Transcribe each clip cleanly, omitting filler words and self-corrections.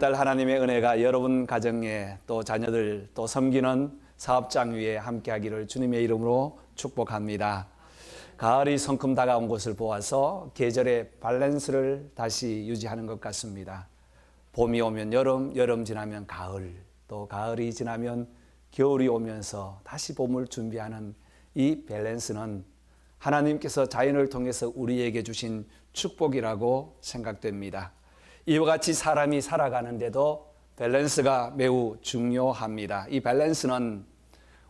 딸 하나님의 은혜가 여러분 가정에 또 자녀들 또 섬기는 사업장 위에 함께하기를 주님의 이름으로 축복합니다. 가을이 성큼 다가온 것을 보아서 계절의 밸런스를 다시 유지하는 것 같습니다. 봄이 오면 여름, 여름 지나면 가을, 또 가을이 지나면 겨울이 오면서 다시 봄을 준비하는 이 밸런스는 하나님께서 자연을 통해서 우리에게 주신 축복이라고 생각됩니다. 이와 같이 사람이 살아가는데도 밸런스가 매우 중요합니다. 이 밸런스는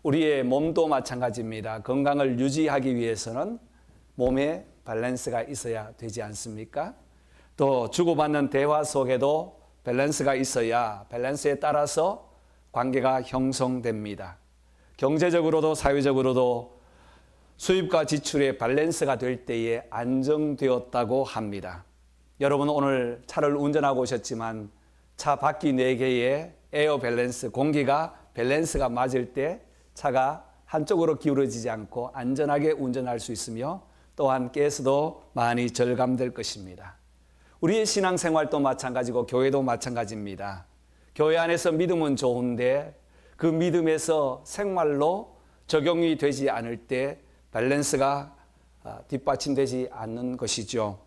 우리의 몸도 마찬가지입니다. 건강을 유지하기 위해서는 몸에 밸런스가 있어야 되지 않습니까? 또 주고받는 대화 속에도 밸런스가 있어야 밸런스에 따라서 관계가 형성됩니다. 경제적으로도 사회적으로도 수입과 지출의 밸런스가 될 때에 안정되었다고 합니다. 여러분 오늘 차를 운전하고 오셨지만 차 바퀴 4개의 에어 밸런스, 공기가 밸런스가 맞을 때 차가 한쪽으로 기울어지지 않고 안전하게 운전할 수 있으며 또한 가스도 많이 절감될 것입니다. 우리의 신앙생활도 마찬가지고 교회도 마찬가지입니다. 교회 안에서 믿음은 좋은데 그 믿음에서 생활로 적용이 되지 않을 때 밸런스가 뒷받침되지 않는 것이죠.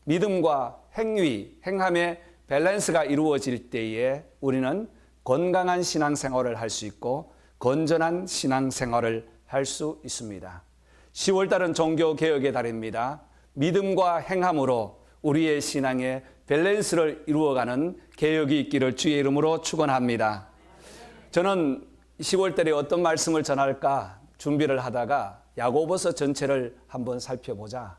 믿음과 행위, 행함의 밸런스가 이루어질 때에 우리는 건강한 신앙생활을 할 수 있고 건전한 신앙생활을 할 수 있습니다. 10월달은 종교개혁의 달입니다. 믿음과 행함으로 우리의 신앙의 밸런스를 이루어가는 개혁이 있기를 주의 이름으로 축원합니다. 저는 10월달에 어떤 말씀을 전할까 준비를 하다가 야고보서 전체를 한번 살펴보자.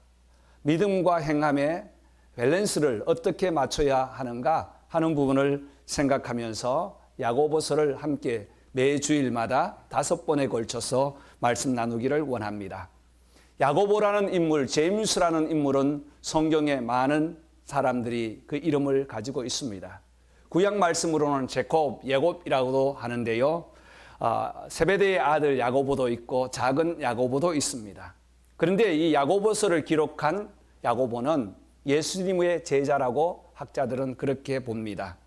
믿음과 행함의 밸런스를 어떻게 맞춰야 하는가 하는 부분을 생각하면서 야고보서를 함께 매주일마다 5번에 걸쳐서 말씀 나누기를 원합니다. 야고보라는 인물, 제임스라는 인물은 성경에 많은 사람들이 그 이름을 가지고 있습니다. 구약 말씀으로는 제곱, 야곱이라고도 하는데요. 세베대의 아들 야고보도 있고 작은 야고보도 있습니다. 그런데 이 야고보서를 기록한 야고보는 예수님의 제자라고 학자들은 그렇게 봅니다.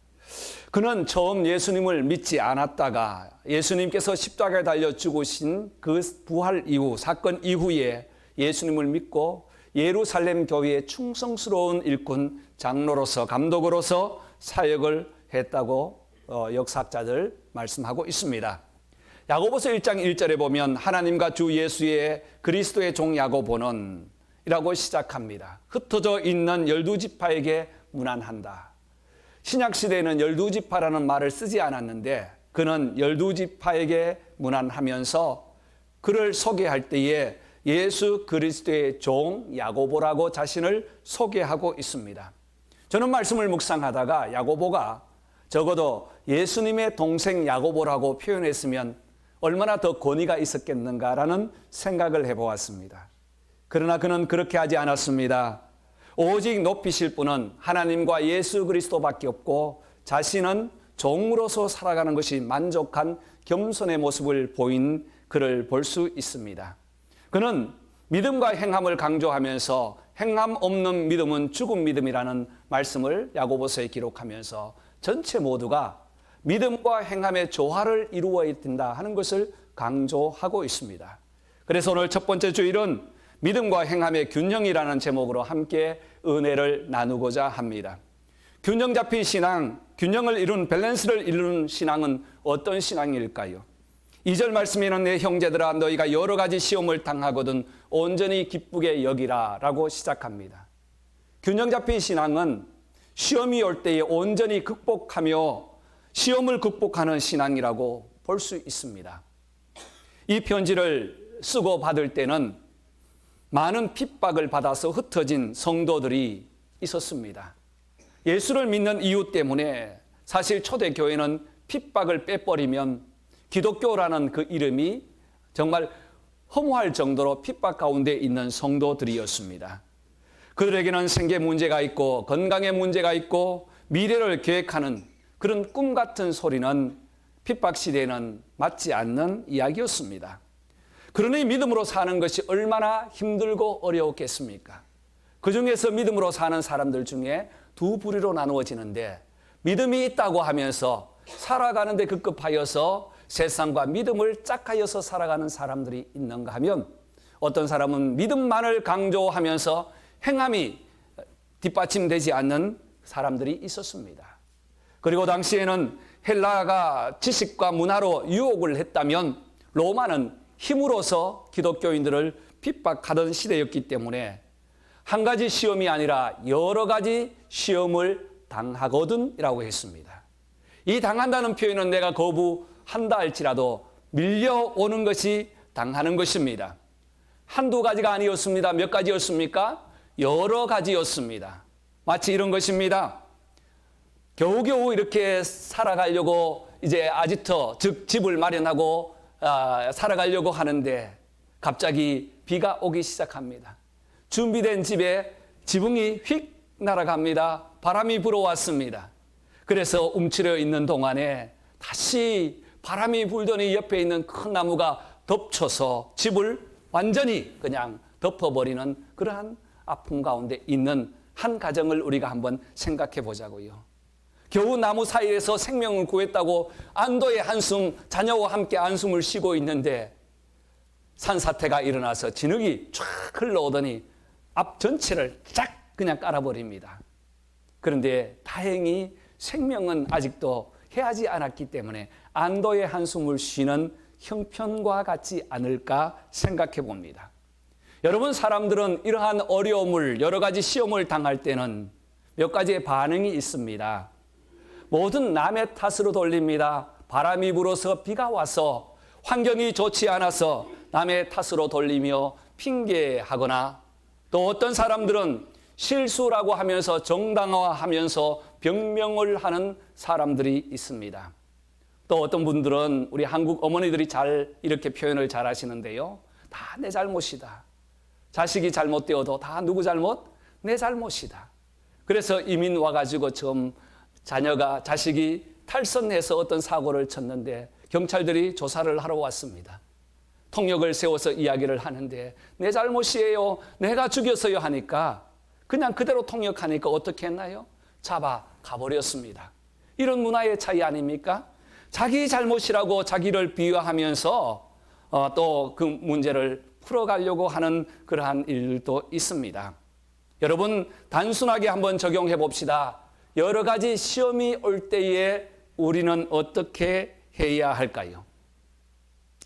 그는 처음 예수님을 믿지 않았다가 예수님께서 십자가에 달려 죽으신 그 부활 이후, 사건 이후에 예수님을 믿고 예루살렘 교회의 충성스러운 일꾼, 장로로서, 감독으로서 사역을 했다고 역사학자들 말씀하고 있습니다. 야고보서 1장 1절에 보면 하나님과 주 예수의 그리스도의 종 야고보는 이라고 시작합니다. 흩어져 있는 12지파에게 문안한다. 신약시대에는 12지파라는 말을 쓰지 않았는데 그는 12지파에게 문안하면서 그를 소개할 때에 예수 그리스도의 종 야고보라고 자신을 소개하고 있습니다. 저는 말씀을 묵상하다가 야고보가 적어도 예수님의 동생 야고보라고 표현했으면 얼마나 더 권위가 있었겠는가라는 생각을 해보았습니다. 그러나 그는 그렇게 하지 않았습니다. 오직 높이실 분은 하나님과 예수 그리스도밖에 없고 자신은 종으로서 살아가는 것이 만족한 겸손의 모습을 보인 그를 볼 수 있습니다. 그는 믿음과 행함을 강조하면서 행함 없는 믿음은 죽은 믿음이라는 말씀을 야고보서에 기록하면서 전체 모두가 믿음과 행함의 조화를 이루어야 된다 하는 것을 강조하고 있습니다. 그래서 오늘 첫 번째 주일은 믿음과 행함의 균형이라는 제목으로 함께 은혜를 나누고자 합니다. 균형 잡힌 신앙, 균형을 이룬 밸런스를 이루는 신앙은 어떤 신앙일까요? 2절 말씀에는 내 형제들아 너희가 여러 가지 시험을 당하거든 온전히 기쁘게 여기라 라고 시작합니다. 균형 잡힌 신앙은 시험이 올 때에 온전히 극복하며 시험을 극복하는 신앙이라고 볼 수 있습니다. 이 편지를 쓰고 받을 때는 많은 핍박을 받아서 흩어진 성도들이 있었습니다. 예수를 믿는 이유 때문에 사실 초대교회는 핍박을 빼버리면 기독교라는 그 이름이 정말 허무할 정도로 핍박 가운데 있는 성도들이었습니다. 그들에게는 생계 문제가 있고 건강에 문제가 있고 미래를 계획하는 그런 꿈 같은 소리는 핍박 시대에는 맞지 않는 이야기였습니다. 그러니 믿음으로 사는 것이 얼마나 힘들고 어려웠겠습니까? 그 중에서 믿음으로 사는 사람들 중에 두 부류로 나누어지는데 믿음이 있다고 하면서 살아가는데 급급하여서 세상과 믿음을 짝하여서 살아가는 사람들이 있는가 하면, 어떤 사람은 믿음만을 강조하면서 행함이 뒷받침되지 않는 사람들이 있었습니다. 그리고 당시에는 헬라가 지식과 문화로 유혹을 했다면 로마는 힘으로서 기독교인들을 핍박하던 시대였기 때문에 한 가지 시험이 아니라 여러 가지 시험을 당하거든이라고 했습니다. 이 당한다는 표현은 내가 거부한다 할지라도 밀려오는 것이 당하는 것입니다. 한두 가지가 아니었습니다. 몇 가지였습니까? 여러 가지였습니다. 마치 이런 것입니다. 겨우겨우 이렇게 살아가려고 이제 아지터, 즉 집을 마련하고 살아가려고 하는데 갑자기 비가 오기 시작합니다. 준비된 집에 지붕이 휙 날아갑니다. 바람이 불어왔습니다. 그래서 움츠려 있는 동안에 다시 바람이 불더니 옆에 있는 큰 나무가 덮쳐서 집을 완전히 그냥 덮어버리는 그러한 아픔 가운데 있는 한 가정을 우리가 한번 생각해 보자고요. 겨우 나무 사이에서 생명을 구했다고 안도의 한숨, 자녀와 함께 한숨을 쉬고 있는데 산사태가 일어나서 진흙이 쫙 흘러오더니 앞 전체를 쫙 그냥 깔아버립니다. 그런데 다행히 생명은 아직도 해하지 않았기 때문에 안도의 한숨을 쉬는 형편과 같지 않을까 생각해 봅니다. 여러분, 사람들은 이러한 어려움을, 여러 가지 시험을 당할 때는 몇 가지의 반응이 있습니다. 모든 남의 탓으로 돌립니다. 바람이 불어서 비가 와서 환경이 좋지 않아서 남의 탓으로 돌리며 핑계하거나, 또 어떤 사람들은 실수라고 하면서 정당화하면서 병명을 하는 사람들이 있습니다. 또 어떤 분들은 우리 한국 어머니들이 잘 이렇게 표현을 잘 하시는데요. 다 내 잘못이다. 자식이 잘못되어도 다 누구 잘못? 내 잘못이다. 그래서 이민 와가지고 처음 자식이 탈선해서 어떤 사고를 쳤는데 경찰들이 조사를 하러 왔습니다. 통역을 세워서 이야기를 하는데 내 잘못이에요. 내가 죽였어요 하니까 그냥 그대로 통역하니까 어떻게 했나요? 잡아 가버렸습니다. 이런 문화의 차이 아닙니까? 자기 잘못이라고 자기를 비하하면서 또 그 문제를 풀어가려고 하는 그러한 일도 있습니다. 여러분, 단순하게 한번 적용해 봅시다. 여러 가지 시험이 올 때에 우리는 어떻게 해야 할까요?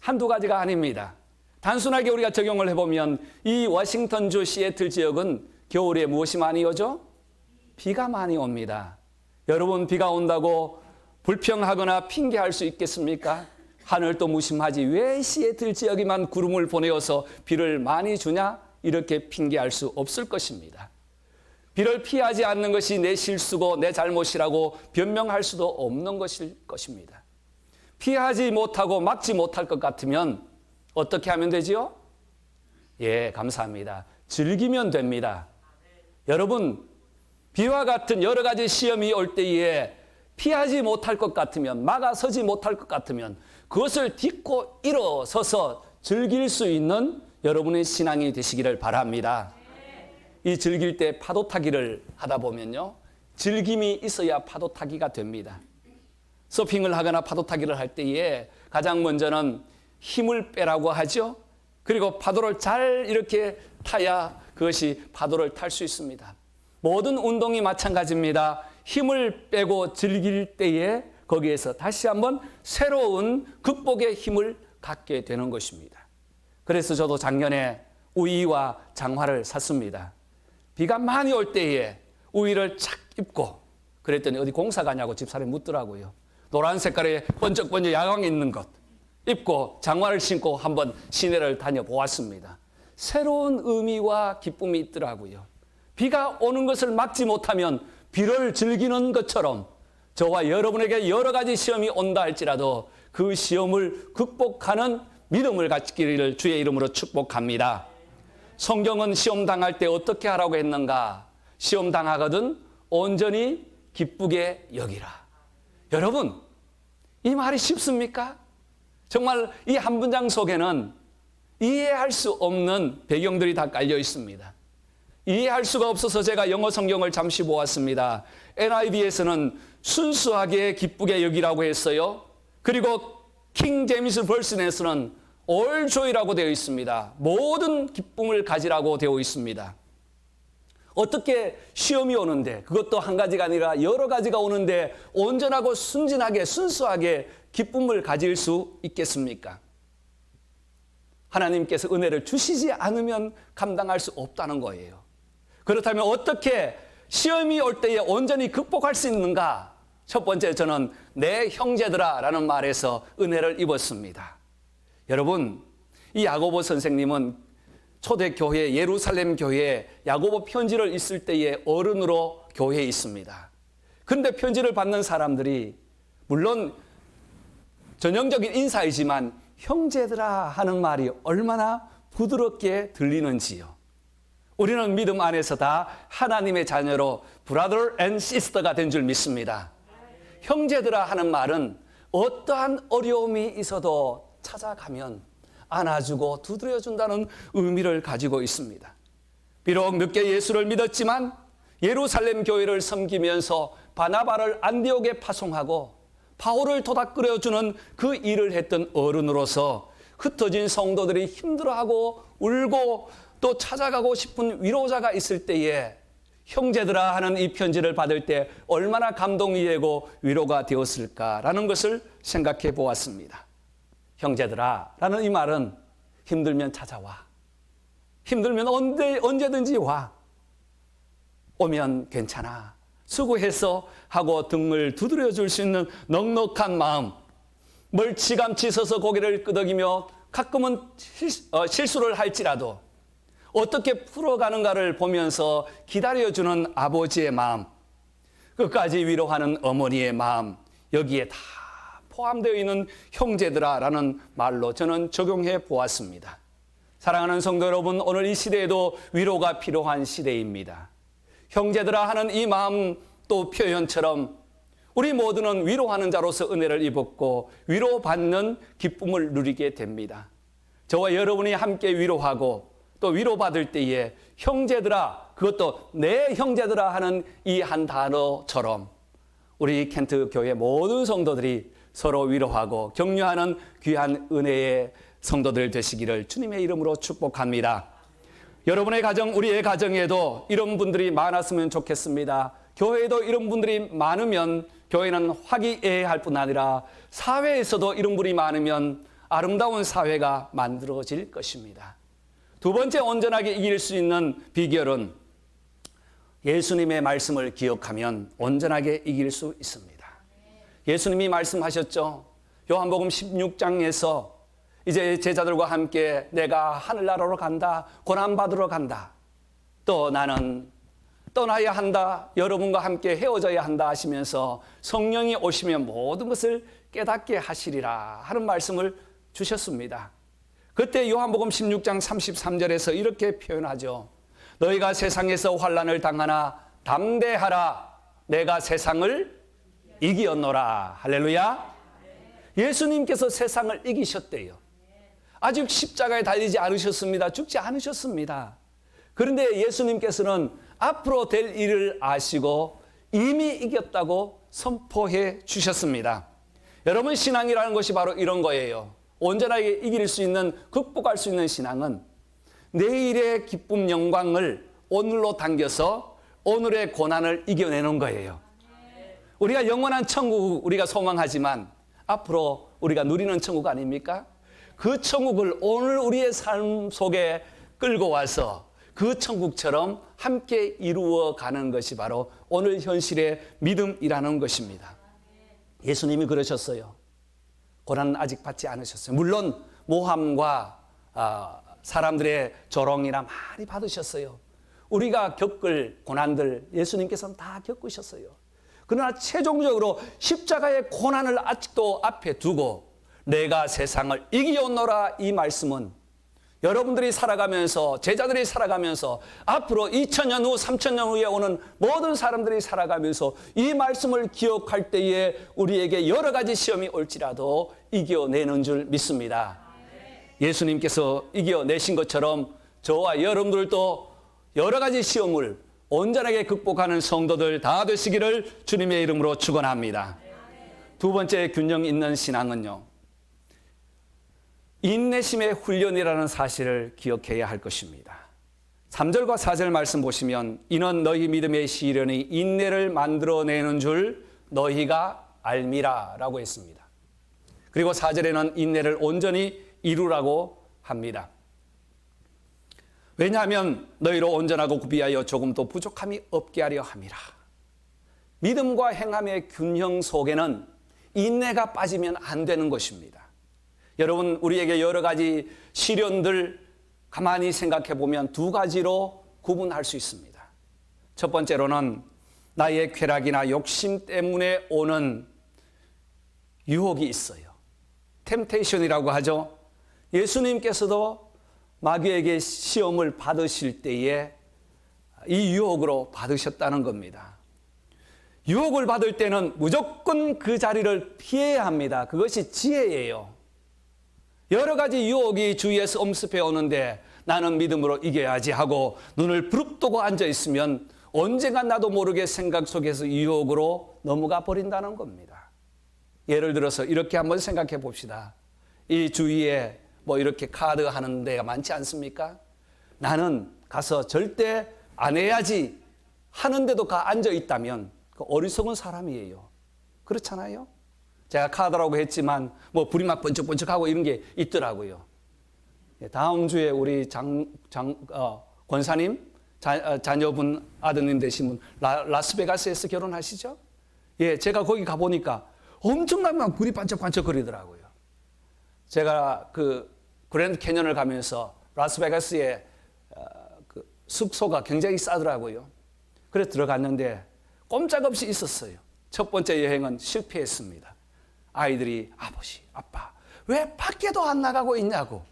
한두 가지가 아닙니다. 단순하게 우리가 적용을 해보면 이 워싱턴주 시애틀 지역은 겨울에 무엇이 많이 오죠? 비가 많이 옵니다. 여러분, 비가 온다고 불평하거나 핑계할 수 있겠습니까? 하늘도 무심하지 왜 시애틀 지역에만 구름을 보내어서 비를 많이 주냐? 이렇게 핑계할 수 없을 것입니다. 비를 피하지 않는 것이 내 실수고 내 잘못이라고 변명할 수도 없는 것일 것입니다. 피하지 못하고 막지 못할 것 같으면 어떻게 하면 되지요? 예, 감사합니다. 즐기면 됩니다. 여러분, 비와 같은 여러 가지 시험이 올 때에 피하지 못할 것 같으면, 막아서지 못할 것 같으면 그것을 딛고 일어서서 즐길 수 있는 여러분의 신앙이 되시기를 바랍니다. 이 즐길 때 파도 타기를 하다 보면요, 즐김이 있어야 파도 타기가 됩니다. 서핑을 하거나 파도 타기를 할 때에 가장 먼저는 힘을 빼라고 하죠. 그리고 파도를 잘 이렇게 타야 그것이 파도를 탈 수 있습니다. 모든 운동이 마찬가지입니다. 힘을 빼고 즐길 때에 거기에서 다시 한번 새로운 극복의 힘을 갖게 되는 것입니다. 그래서 저도 작년에 우의와 장화를 샀습니다. 비가 많이 올 때에 우의를 착 입고 그랬더니 어디 공사 가냐고 집사람이 묻더라고요. 노란 색깔의 번쩍번쩍 야광 있는 것 입고 장화를 신고 한번 시내를 다녀보았습니다. 새로운 의미와 기쁨이 있더라고요. 비가 오는 것을 막지 못하면 비를 즐기는 것처럼 저와 여러분에게 여러 가지 시험이 온다 할지라도 그 시험을 극복하는 믿음을 갖기를 주의 이름으로 축복합니다. 성경은 시험 당할 때 어떻게 하라고 했는가? 시험 당하거든 온전히 기쁘게 여기라. 여러분, 이 말이 쉽습니까? 정말 이 한 문장 속에는 이해할 수 없는 배경들이 다 깔려 있습니다. 이해할 수가 없어서 제가 영어 성경을 잠시 보았습니다. NIV에서는 순수하게 기쁘게 여기라고 했어요. 그리고 킹 제임스 버전에서는 all joy라고 되어 있습니다. 모든 기쁨을 가지라고 되어 있습니다. 어떻게 시험이 오는데, 그것도 한 가지가 아니라 여러 가지가 오는데 온전하고 순진하게 순수하게 기쁨을 가질 수 있겠습니까? 하나님께서 은혜를 주시지 않으면 감당할 수 없다는 거예요. 그렇다면 어떻게 시험이 올 때에 온전히 극복할 수 있는가? 첫 번째, 저는 내 형제들아 라는 말에서 은혜를 입었습니다. 여러분, 이 야고보 선생님은 초대교회 예루살렘 교회에 야고보 편지를 있을 때에 어른으로 교회에 있습니다. 그런데 편지를 받는 사람들이 물론 전형적인 인사이지만 형제들아 하는 말이 얼마나 부드럽게 들리는지요. 우리는 믿음 안에서 다 하나님의 자녀로 brother and sister가 된 줄 믿습니다. 형제들아 하는 말은 어떠한 어려움이 있어도 찾아가면 안아주고 두드려준다는 의미를 가지고 있습니다. 비록 늦게 예수를 믿었지만 예루살렘 교회를 섬기면서 바나바를 안디옥에 파송하고 바울을 도닥거려주는 그 일을 했던 어른으로서 흩어진 성도들이 힘들어하고 울고 또 찾아가고 싶은 위로자가 있을 때에 형제들아 하는 이 편지를 받을 때 얼마나 감동이 되고 위로가 되었을까라는 것을 생각해 보았습니다. 형제들아 라는 이 말은 힘들면 찾아와. 힘들면 언제든지 와. 오면 괜찮아. 수고해서 하고 등을 두드려 줄 수 있는 넉넉한 마음. 멀찌감치 서서 고개를 끄덕이며 가끔은 실수를 할지라도 어떻게 풀어가는가를 보면서 기다려주는 아버지의 마음, 끝까지 위로하는 어머니의 마음, 여기에 다 포함되어 있는 형제들아라는 말로 저는 적용해 보았습니다. 사랑하는 성도 여러분, 오늘 이 시대에도 위로가 필요한 시대입니다. 형제들아 하는 이 마음 또 표현처럼 우리 모두는 위로하는 자로서 은혜를 입었고 위로받는 기쁨을 누리게 됩니다. 저와 여러분이 함께 위로하고 또 위로받을 때에 형제들아, 그것도 내 형제들아 하는 이 한 단어처럼 우리 켄트 교회 모든 성도들이 서로 위로하고 격려하는 귀한 은혜의 성도들 되시기를 주님의 이름으로 축복합니다. 여러분의 가정, 우리의 가정에도 이런 분들이 많았으면 좋겠습니다. 교회에도 이런 분들이 많으면 교회는 화기애애할 뿐 아니라 사회에서도 이런 분이 많으면 아름다운 사회가 만들어질 것입니다. 두 번째, 온전하게 이길 수 있는 비결은 예수님의 말씀을 기억하면 온전하게 이길 수 있습니다. 예수님이 말씀하셨죠. 요한복음 16장에서 이제 제자들과 함께 내가 하늘나라로 간다, 고난받으러 간다, 또 나는 떠나야 한다, 여러분과 함께 헤어져야 한다 하시면서 성령이 오시면 모든 것을 깨닫게 하시리라 하는 말씀을 주셨습니다. 그때 요한복음 16장 33절에서 이렇게 표현하죠. 너희가 세상에서 환난을 당하나 담대하라, 내가 세상을 이기었노라. 할렐루야. 예수님께서 세상을 이기셨대요. 아직 십자가에 달리지 않으셨습니다. 죽지 않으셨습니다. 그런데 예수님께서는 앞으로 될 일을 아시고 이미 이겼다고 선포해 주셨습니다. 여러분, 신앙이라는 것이 바로 이런 거예요. 온전하게 이길 수 있는, 극복할 수 있는 신앙은 내일의 기쁨, 영광을 오늘로 당겨서 오늘의 고난을 이겨내는 거예요. 우리가 영원한 천국 우리가 소망하지만 앞으로 우리가 누리는 천국 아닙니까? 그 천국을 오늘 우리의 삶 속에 끌고 와서 그 천국처럼 함께 이루어가는 것이 바로 오늘 현실의 믿음이라는 것입니다. 예수님이 그러셨어요. 고난은 아직 받지 않으셨어요. 물론 모함과 사람들의 조롱이나 많이 받으셨어요. 우리가 겪을 고난들 예수님께서는 다 겪으셨어요. 그러나 최종적으로 십자가의 고난을 아직도 앞에 두고 내가 세상을 이기었노라, 이 말씀은 여러분들이 살아가면서, 제자들이 살아가면서 앞으로 2000년 후, 3000년 후에 오는 모든 사람들이 살아가면서 이 말씀을 기억할 때에 우리에게 여러 가지 시험이 올지라도 이겨내는 줄 믿습니다. 예수님께서 이겨내신 것처럼 저와 여러분들도 여러 가지 시험을 온전하게 극복하는 성도들 다 되시기를 주님의 이름으로 축원합니다. 두 번째 균형 있는 신앙은요, 인내심의 훈련이라는 사실을 기억해야 할 것입니다. 3절과 4절 말씀 보시면 이는 너희 믿음의 시련이 인내를 만들어내는 줄 너희가 알미라 라고 했습니다. 그리고 4절에는 인내를 온전히 이루라고 합니다. 왜냐하면 너희로 온전하고 구비하여 조금도 부족함이 없게 하려 함이라. 믿음과 행함의 균형 속에는 인내가 빠지면 안 되는 것입니다. 여러분, 우리에게 여러 가지 시련들 가만히 생각해 보면 두 가지로 구분할 수 있습니다. 첫 번째로는 나의 쾌락이나 욕심 때문에 오는 유혹이 있어요. 템테이션이라고 하죠. 예수님께서도 마귀에게 시험을 받으실 때에 이 유혹으로 받으셨다는 겁니다. 유혹을 받을 때는 무조건 그 자리를 피해야 합니다. 그것이 지혜예요. 여러 가지 유혹이 주위에서 엄습해 오는데 나는 믿음으로 이겨야지 하고 눈을 부릅뜨고 앉아 있으면 언젠가 나도 모르게 생각 속에서 유혹으로 넘어가 버린다는 겁니다. 예를 들어서 이렇게 한번 생각해 봅시다. 이 주위에 뭐 이렇게 카드 하는 데가 많지 않습니까? 나는 가서 절대 안 해야지 하는데도 앉아 있다면 그 어리석은 사람이에요. 그렇잖아요? 제가 카드라고 했지만 뭐 불이 막 번쩍번쩍하고 이런 게 있더라고요. 다음 주에 우리 권사님 자녀분 아드님 되신 분 라스베가스에서 결혼하시죠? 예, 제가 거기 가보니까 엄청나게 불이 반짝반짝 거리더라고요. 제가 그 그랜드 캐년을 가면서 라스베가스의 그 숙소가 굉장히 싸더라고요. 그래서 들어갔는데 꼼짝없이 있었어요. 첫 번째 여행은 실패했습니다. 아이들이 아버지, 아빠, 왜 밖에도 안 나가고 있냐고.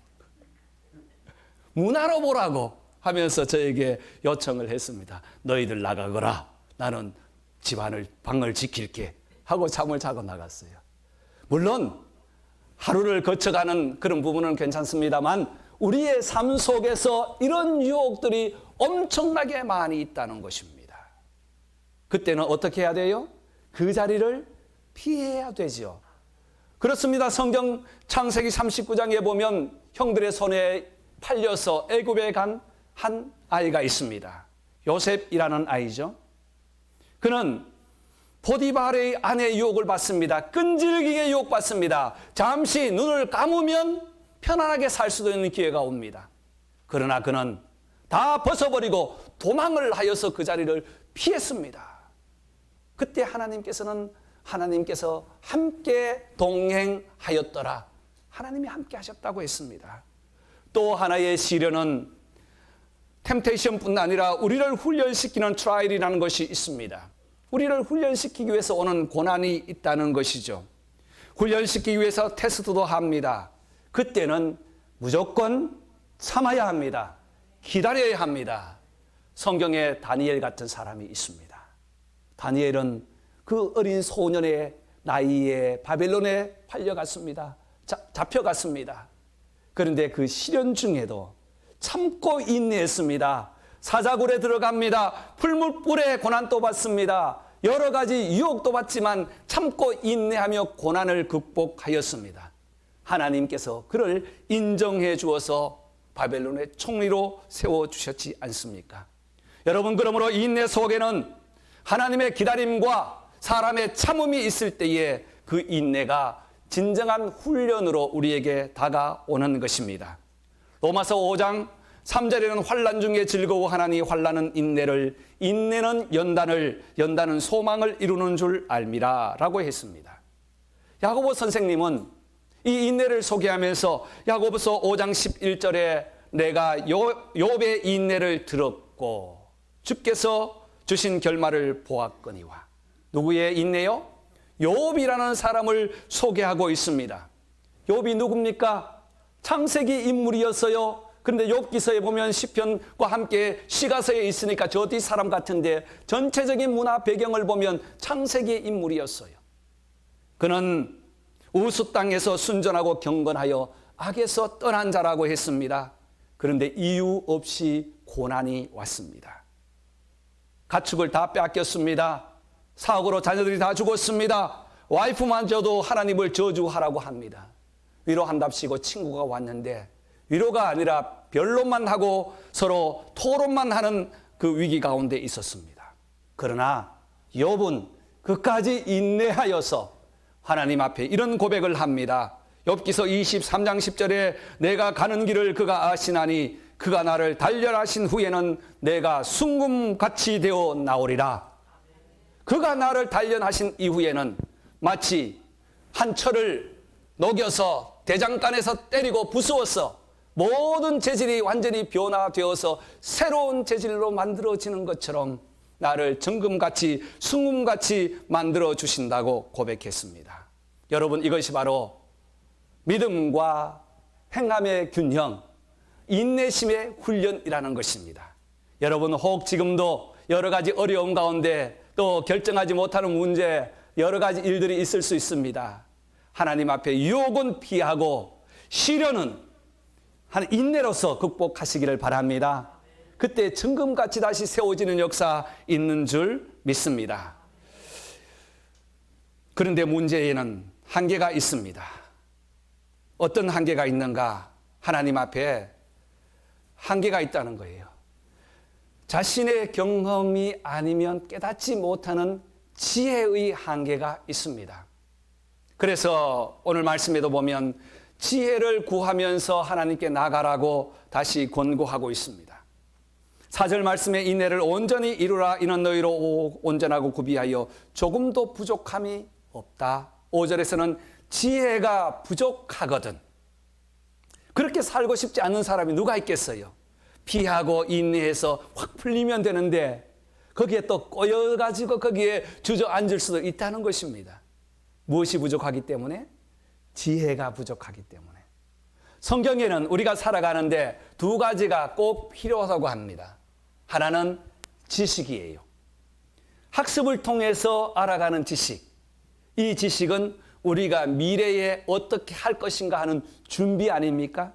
문화로 보라고 하면서 저에게 요청을 했습니다. 너희들 나가거라. 나는 방을 지킬게. 하고 잠을 자고 나갔어요. 물론 하루를 거쳐가는 그런 부분은 괜찮습니다만 우리의 삶 속에서 이런 유혹들이 엄청나게 많이 있다는 것입니다. 그때는 어떻게 해야 돼요? 그 자리를 피해야 되죠. 그렇습니다. 성경 창세기 39장에 보면 형들의 손에 팔려서 애굽에 간 한 아이가 있습니다. 요셉이라는 아이죠. 그는 보디발의 아내의 유혹을 받습니다. 끈질기게 유혹받습니다. 잠시 눈을 감으면 편안하게 살 수도 있는 기회가 옵니다. 그러나 그는 다 벗어버리고 도망을 하여서 그 자리를 피했습니다. 그때 하나님께서 함께 동행하였더라. 하나님이 함께 하셨다고 했습니다. 또 하나의 시련은 템테이션뿐 아니라 우리를 훈련시키는 트라이얼이라는 것이 있습니다. 우리를 훈련시키기 위해서 오는 고난이 있다는 것이죠. 훈련시키기 위해서 테스트도 합니다. 그때는 무조건 참아야 합니다. 기다려야 합니다. 성경에 다니엘 같은 사람이 있습니다. 다니엘은 그 어린 소년의 나이에 바벨론에 팔려갔습니다. 잡혀갔습니다. 그런데 그 시련 중에도 참고 인내했습니다. 사자굴에 들어갑니다. 풀무불에 고난도 받습니다. 여러 가지 유혹도 받지만 참고 인내하며 고난을 극복하였습니다. 하나님께서 그를 인정해 주어서 바벨론의 총리로 세워주셨지 않습니까? 여러분, 그러므로 인내 속에는 하나님의 기다림과 사람의 참음이 있을 때에 그 인내가 진정한 훈련으로 우리에게 다가오는 것입니다. 로마서 5장 3절에는 환난 중에 즐거워하나니 환난은 인내를, 인내는 연단을, 연단은 소망을 이루는 줄 알미라 라고 했습니다. 야고보 선생님은 이 인내를 소개하면서 야고보서 5장 11절에 내가 욥의 인내를 들었고 주께서 주신 결말을 보았거니와. 누구의 인내요? 욥이라는 사람을 소개하고 있습니다. 욥이 누굽니까? 창세기 인물이었어요. 그런데 욥기서에 보면 시편과 함께 시가서에 있으니까 저 뒤 사람 같은데 전체적인 문화 배경을 보면 창세기 인물이었어요. 그는 우스 땅에서 순전하고 경건하여 악에서 떠난 자라고 했습니다. 그런데 이유 없이 고난이 왔습니다. 가축을 다 빼앗겼습니다. 사고로 자녀들이 다 죽었습니다. 와이프마저도 하나님을 저주하라고 합니다. 위로한답시고 친구가 왔는데 위로가 아니라 변론만 하고 서로 토론만 하는 그 위기 가운데 있었습니다. 그러나 욥은 끝까지 인내하여서 하나님 앞에 이런 고백을 합니다. 욥기서 23장 10절에 내가 가는 길을 그가 아시나니 그가 나를 단련하신 후에는 내가 순금같이 되어 나오리라. 그가 나를 단련하신 이후에는 마치 한 철을 녹여서 대장간에서 때리고 부수어서 모든 재질이 완전히 변화되어서 새로운 재질로 만들어지는 것처럼 나를 정금같이 순금같이 만들어 주신다고 고백했습니다. 여러분, 이것이 바로 믿음과 행함의 균형, 인내심의 훈련이라는 것입니다. 여러분, 혹 지금도 여러 가지 어려움 가운데 또 결정하지 못하는 문제, 여러 가지 일들이 있을 수 있습니다. 하나님 앞에 유혹은 피하고 시련은 한 인내로서 극복하시기를 바랍니다. 그때 정금같이 다시 세워지는 역사 있는 줄 믿습니다. 그런데 문제에는 한계가 있습니다. 어떤 한계가 있는가? 하나님 앞에 한계가 있다는 거예요. 자신의 경험이 아니면 깨닫지 못하는 지혜의 한계가 있습니다. 그래서 오늘 말씀에도 보면 지혜를 구하면서 하나님께 나가라고 다시 권고하고 있습니다. 4절 말씀에 인내를 온전히 이루라. 이는 너희로 온전하고 구비하여 조금도 부족함이 없다. 5절에서는 지혜가 부족하거든. 그렇게 살고 싶지 않은 사람이 누가 있겠어요? 피하고 인내해서 확 풀리면 되는데 거기에 또 꼬여가지고 거기에 주저앉을 수도 있다는 것입니다. 무엇이 부족하기 때문에? 지혜가 부족하기 때문에. 성경에는 우리가 살아가는데 두 가지가 꼭 필요하다고 합니다. 하나는 지식이에요. 학습을 통해서 알아가는 지식. 이 지식은 우리가 미래에 어떻게 할 것인가 하는 준비 아닙니까?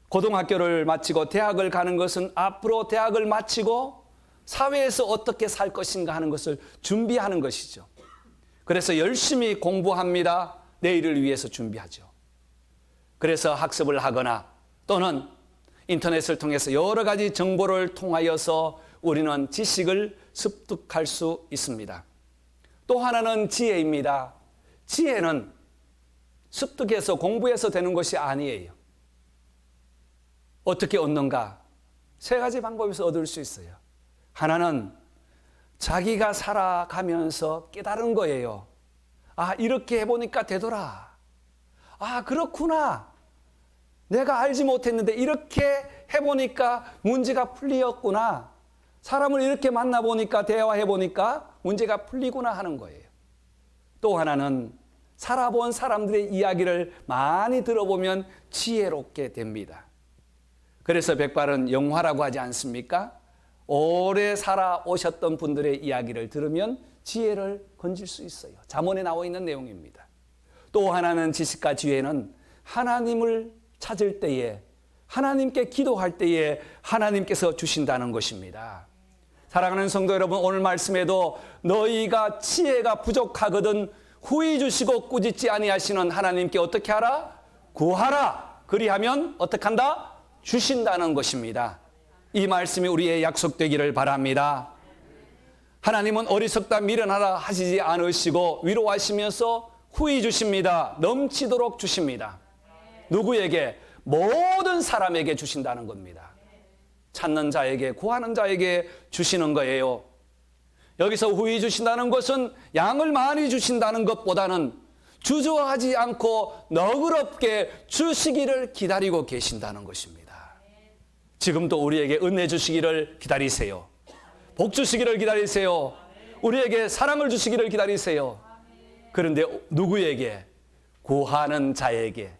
고등학교를 마치고 대학을 가는 것은 앞으로 대학을 마치고 사회에서 어떻게 살 것인가 하는 것을 준비하는 것이죠. 그래서 열심히 공부합니다. 내일을 위해서 준비하죠. 그래서 학습을 하거나 또는 인터넷을 통해서 여러 가지 정보를 통하여서 우리는 지식을 습득할 수 있습니다. 또 하나는 지혜입니다. 지혜는 습득해서 공부해서 되는 것이 아니에요. 어떻게 얻는가? 세 가지 방법에서 얻을 수 있어요. 하나는 자기가 살아가면서 깨달은 거예요. 아, 이렇게 해보니까 되더라. 아, 그렇구나. 내가 알지 못했는데 이렇게 해보니까 문제가 풀리었구나. 사람을 이렇게 만나보니까 대화해보니까 문제가 풀리구나 하는 거예요. 또 하나는 살아본 사람들의 이야기를 많이 들어보면 지혜롭게 됩니다. 그래서 백발은 영화라고 하지 않습니까? 오래 살아오셨던 분들의 이야기를 들으면 지혜를 건질 수 있어요. 잠언에 나와 있는 내용입니다. 또 하나는 지식과 지혜는 하나님을 찾을 때에, 하나님께 기도할 때에 하나님께서 주신다는 것입니다. 사랑하는 성도 여러분, 오늘 말씀에도 너희가 지혜가 부족하거든 후히 주시고 꾸짖지 아니하시는 하나님께 어떻게 하라? 구하라. 그리하면 어떻게 한다? 주신다는 것입니다. 이 말씀이 우리의 약속되기를 바랍니다. 하나님은 어리석다 미련하라 하시지 않으시고 위로하시면서 후히 주십니다. 넘치도록 주십니다. 누구에게? 모든 사람에게 주신다는 겁니다. 찾는 자에게, 구하는 자에게 주시는 거예요. 여기서 후히 주신다는 것은 양을 많이 주신다는 것보다는 주저하지 않고 너그럽게 주시기를 기다리고 계신다는 것입니다. 지금도 우리에게 은혜 주시기를 기다리세요. 복 주시기를 기다리세요. 우리에게 사랑을 주시기를 기다리세요. 그런데 누구에게? 구하는 자에게,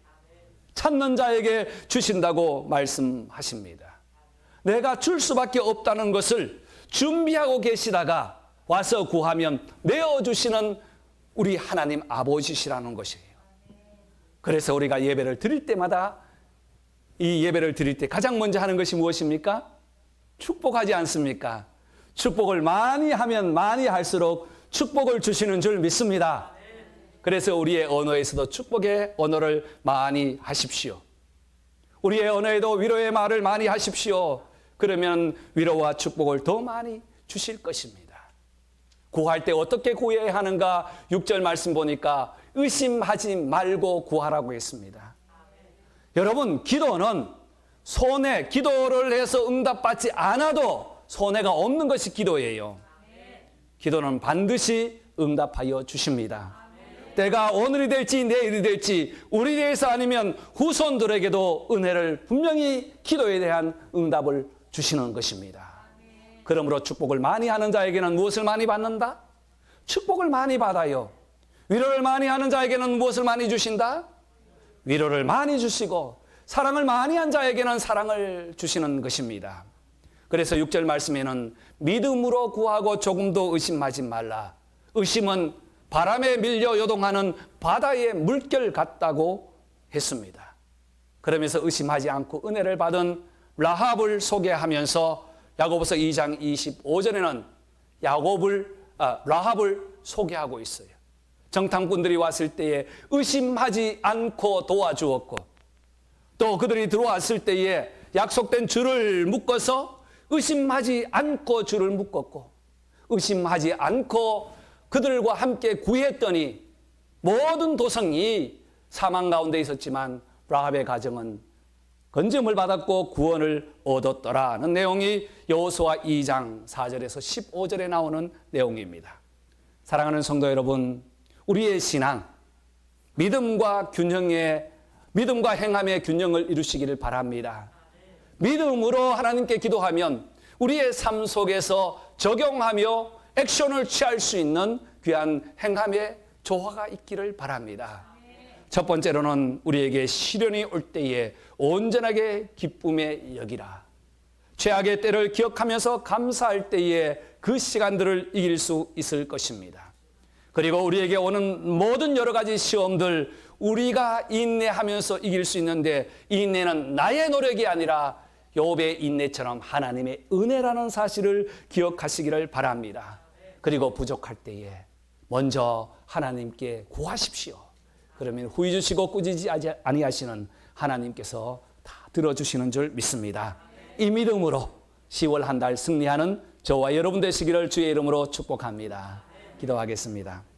찾는 자에게 주신다고 말씀하십니다. 내가 줄 수밖에 없다는 것을 준비하고 계시다가 와서 구하면 내어주시는 우리 하나님 아버지시라는 것이에요. 그래서 우리가 예배를 드릴 때마다 이 예배를 드릴 때 가장 먼저 하는 것이 무엇입니까? 축복하지 않습니까? 축복을 많이 하면 많이 할수록 축복을 주시는 줄 믿습니다. 그래서 우리의 언어에서도 축복의 언어를 많이 하십시오. 우리의 언어에도 위로의 말을 많이 하십시오. 그러면 위로와 축복을 더 많이 주실 것입니다. 구할 때 어떻게 구해야 하는가? 6절 말씀 보니까 의심하지 말고 구하라고 했습니다. 여러분, 기도는 기도를 해서 응답받지 않아도 손해가 없는 것이 기도예요. 기도는 반드시 응답하여 주십니다. 때가 오늘이 될지 내일이 될지 우리 대해서 아니면 후손들에게도 은혜를 분명히 기도에 대한 응답을 주시는 것입니다. 그러므로 축복을 많이 하는 자에게는 무엇을 많이 받는다? 축복을 많이 받아요. 위로를 많이 하는 자에게는 무엇을 많이 주신다? 위로를 많이 주시고 사랑을 많이 한 자에게는 사랑을 주시는 것입니다. 그래서 6절 말씀에는 믿음으로 구하고 조금도 의심하지 말라. 의심은 바람에 밀려 요동하는 바다의 물결 같다고 했습니다. 그러면서 의심하지 않고 은혜를 받은 라합을 소개하면서 야고보서 2장 25절에는 라합을 소개하고 있어요. 정탐꾼들이 왔을 때에 의심하지 않고 도와주었고, 또 그들이 들어왔을 때에 약속된 줄을 묶어서 의심하지 않고 줄을 묶었고, 의심하지 않고 그들과 함께 구했더니 모든 도성이 사망 가운데 있었지만 라합의 가정은 건짐을 받았고 구원을 얻었더라는 내용이 여호수아 2장 4절에서 15절에 나오는 내용입니다. 사랑하는 성도 여러분, 우리의 신앙, 믿음과 행함의 균형을 이루시기를 바랍니다. 믿음으로 하나님께 기도하면 우리의 삶 속에서 적용하며 액션을 취할 수 있는 귀한 행함의 조화가 있기를 바랍니다. 첫 번째로는 우리에게 시련이 올 때에 온전하게 기쁨에 여기라. 죄악의 때를 기억하면서 감사할 때에 그 시간들을 이길 수 있을 것입니다. 그리고 우리에게 오는 모든 여러 가지 시험들 우리가 인내하면서 이길 수 있는데, 인내는 나의 노력이 아니라 욥의 인내처럼 하나님의 은혜라는 사실을 기억하시기를 바랍니다. 그리고 부족할 때에 먼저 하나님께 구하십시오. 그러면 후히 주시고 꾸짖지 아니하시는 하나님께서 다 들어주시는 줄 믿습니다. 이 믿음으로 10월 한 달 승리하는 저와 여러분 되시기를 주의 이름으로 축복합니다. 기도하겠습니다.